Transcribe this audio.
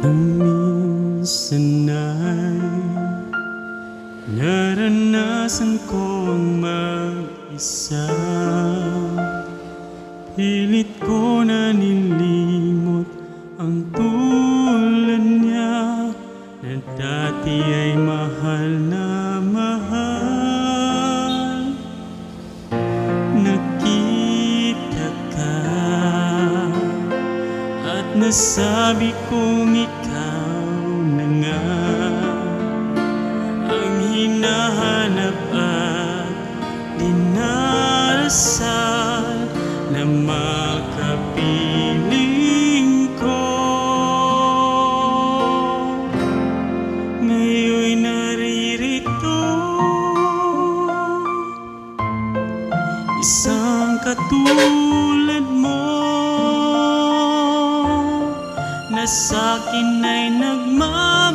Minsan ay naranasan kong mag-isa. Pilit ko na nilimot ang tulad niya na dati ay mahal na mahal. Nakita ka at nasabi kong ikaw na nga ang hinahanap at dinarasal na makapiling ko. Ngayon'y naririto, isang katulad mo na sa'kin ay nagmamahal.